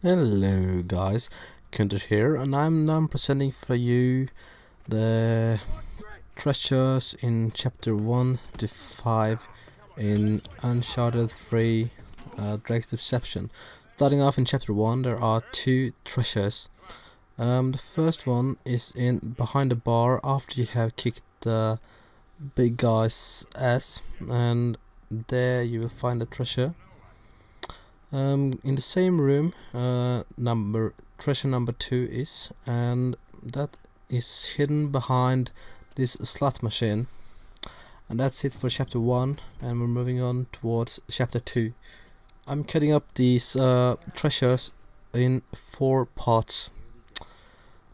Hello guys, Kunter here, and I'm now presenting for you the treasures in chapter 1 to 5 in Uncharted 3 Drake's Deception. Starting off in chapter 1, there are two treasures. The first one is in behind the bar after you have kicked the big guy's ass, and there you will find the treasure. In the same room, treasure number 2 is, and that is hidden behind this slot machine. And that's it for chapter 1, and we're moving on towards chapter 2. I'm cutting up these treasures in 4 parts.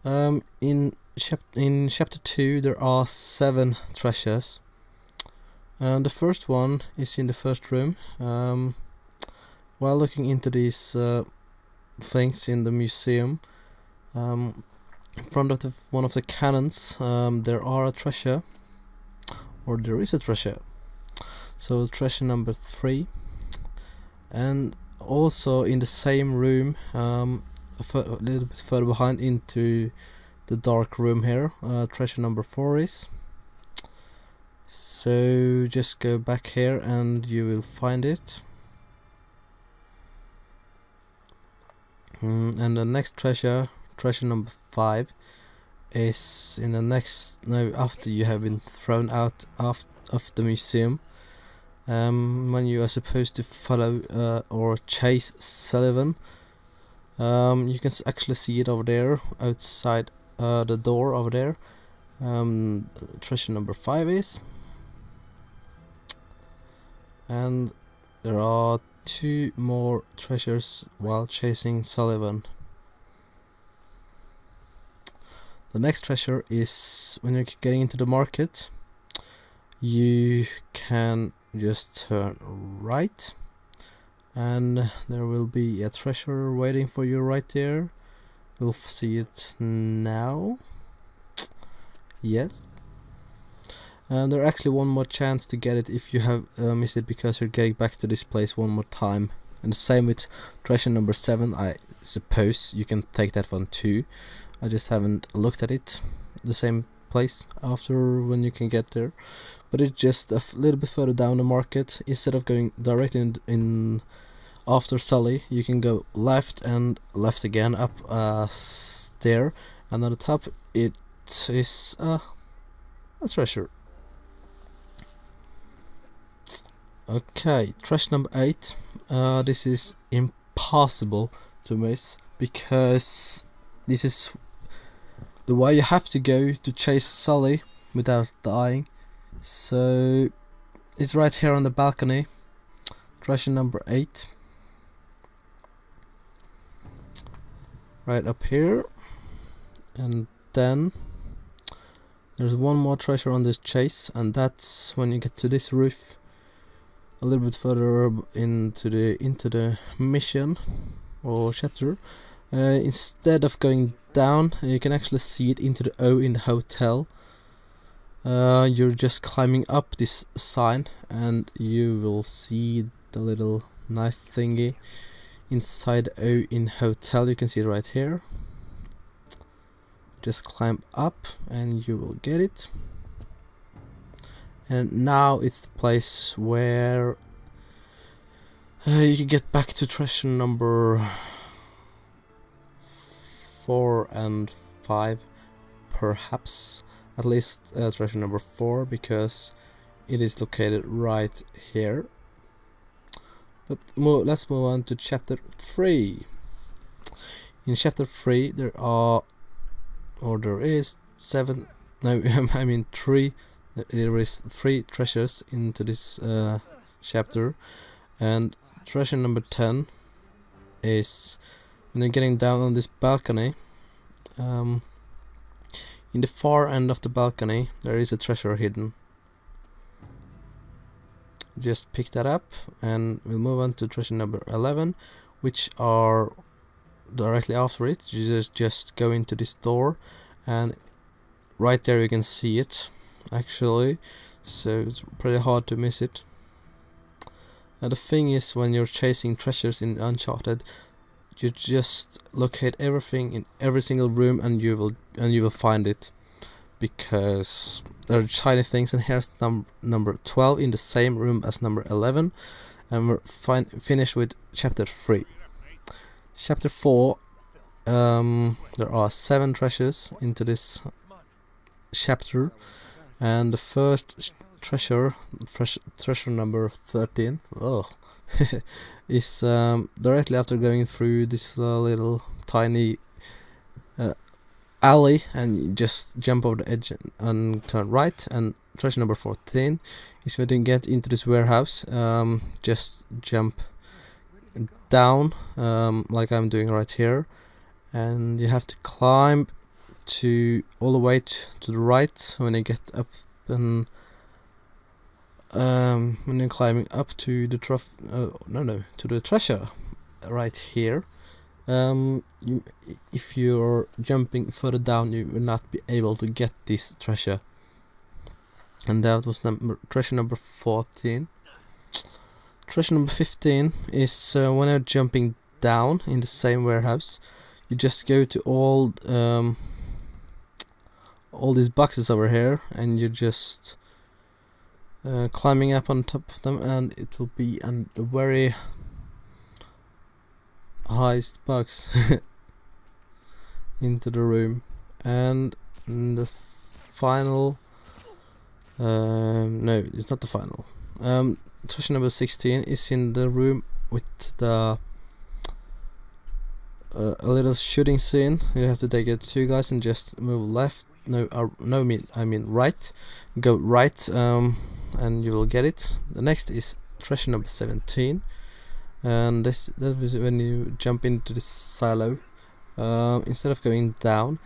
In chapter 2 there are 7 treasures, and the first one is in the first room. While looking into these things in the museum, in front of one of the cannons, there is a treasure. So treasure number 3, and also in the same room, a little bit further behind into the dark room here, treasure number 4 is. So just go back here and you will find it. And the next treasure number 5, is in the next, after you have been thrown out of the museum, when you are supposed to follow or chase Sullivan. You can actually see it over there outside the door over there. Treasure number 5 is, and there are 2 more treasures while chasing Sullivan. The next treasure is when you're getting into the market. You can just turn right, and there will be a treasure waiting for you right there. We'll see it now. Yes. And there's actually one more chance to get it if you have missed it, because you're getting back to this place one more time. And the same with treasure number 7. I suppose you can take that one too. I just haven't looked at it, the same place after when you can get there. But it's just a little bit further down the market. Instead of going directly in after Sully, you can go left and left again up a stair, and on the top it is a treasure. Okay, treasure number 8. This is impossible to miss, because this is the way you have to go to chase Sully without dying. So it's right here on the balcony. Treasure number 8. Right up here. And then there's one more treasure on this chase, and that's when you get to this roof. A little bit further into the mission or chapter. Instead of going down, you can actually see it into the O in the hotel. You're just climbing up this sign, and you will see the little knife thingy inside O in hotel. You can see it right here. Just climb up and you will get it. And now it's the place where you can get back to treasure number 4 and 5, perhaps. At least treasure number 4, because it is located right here. But let's move on to chapter 3. In chapter 3 there is 7, no, I mean 3. There is 3 treasures into this chapter, and treasure number 10 is when you're getting down on this balcony. In the far end of the balcony there is a treasure hidden. Just pick that up, and we'll move on to treasure number 11, which are directly after it. You just go into this door, and right there you can see it actually, so it's pretty hard to miss it. And the thing is, when you're chasing treasures in Uncharted, you just locate everything in every single room, and you will find it, because there are shiny things. And here's number 12 in the same room as number 11, and we're finished with chapter 3. Chapter 4, there are 7 treasures into this chapter, and the first treasure number 13, is directly after going through this little tiny alley, and you just jump over the edge and turn right. And treasure number 14 is when you get into this warehouse, just jump down, like I'm doing right here, and you have to climb all the way to the right. When you get up, and when you're climbing up to the to the treasure right here, if you're jumping further down, you will not be able to get this treasure. And that was treasure number 14. Treasure number 15 is when you're jumping down in the same warehouse, you just go to all these boxes over here, and you're just climbing up on top of them, and it will be a very highest box into the room. And the final, no, it's not the final. Treasure number 16 is in the room with the a little shooting scene. You have to take it 2 guys and just move left. I mean right. Go right, and you will get it. The next is treasure number 17, and that is when you jump into this silo. Instead of going down,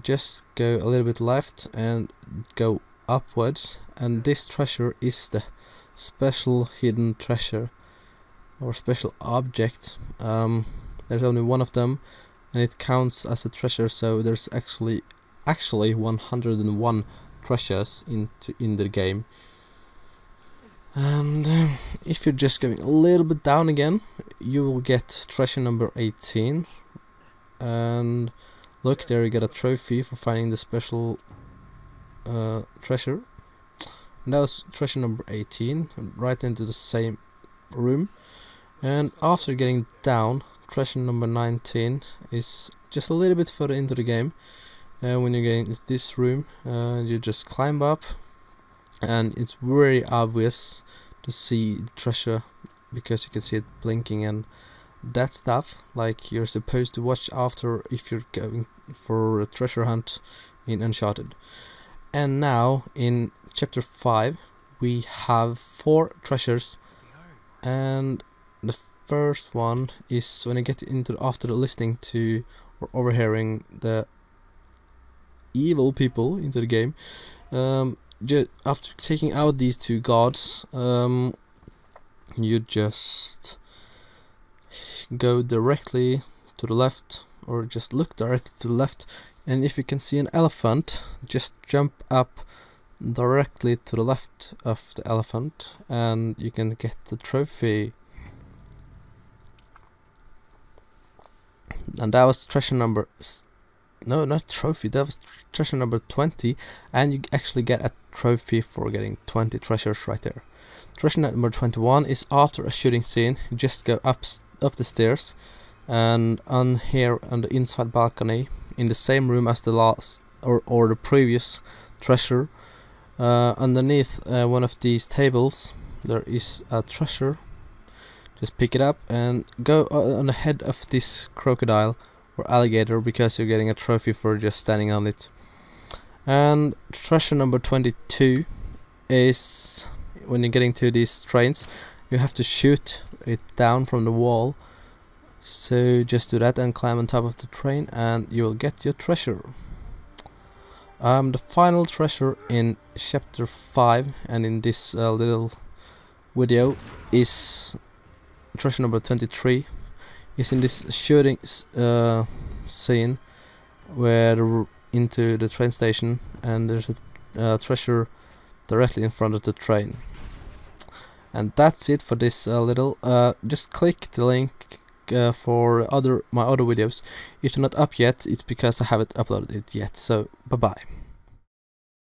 just go a little bit left and go upwards, and this treasure is the special hidden treasure or special object. There's only one of them, and it counts as a treasure, so there's actually 101 treasures in the game. And if you're just going a little bit down again, you will get treasure number 18, and look, there you get a trophy for finding the special treasure. And that was treasure number 18, right into the same room. And after getting down, treasure number 19 is just a little bit further into the game. When you're getting into this room, you just climb up, and it's very obvious to see the treasure because you can see it blinking and that stuff, like you're supposed to watch after if you're going for a treasure hunt in Uncharted. And now in chapter 5 we have 4 treasures, and the first one is when you get into after listening to or overhearing the evil people into the game. After taking out these 2 gods, you just go directly to the left, or just look directly to the left, and if you can see an elephant, just jump up directly to the left of the elephant, and you can get the trophy. And that was treasure number no, not trophy, that was treasure number 20, and you actually get a trophy for getting 20 treasures right there. Treasure number 21 is after a shooting scene. You just go up the stairs, and on here on the inside balcony, in the same room as the last or the previous treasure, underneath one of these tables there is a treasure. Just pick it up and go on the head of this crocodile or alligator, because you're getting a trophy for just standing on it. And treasure number 22 is when you're getting to these trains, you have to shoot it down from the wall. So just do that and climb on top of the train, and you will get your treasure. The final treasure in chapter 5 and in this little video is treasure number 23. Is in this shooting scene where into the train station, and there's a treasure directly in front of the train. And that's it for this little. Just click the link for my other videos. If they're not up yet, it's because I haven't uploaded it yet. So bye bye.